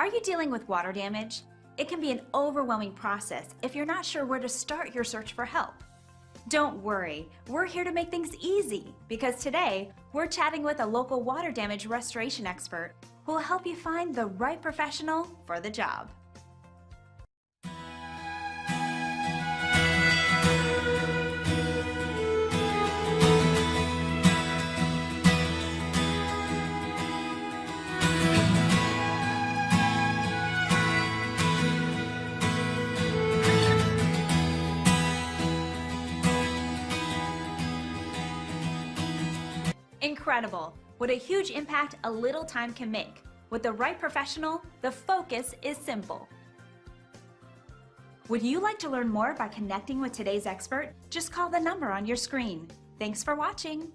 Are you dealing with water damage? It can be an overwhelming process if you're not sure where to start your search for help. Don't worry, we're here to make things easy because today we're chatting with a local water damage restoration expert who will help you find the right professional for the job. Incredible! What a huge impact a little time can make. With the right professional, the focus is simple. Would you like to learn more by connecting with today's expert? Just call the number on your screen. Thanks for watching.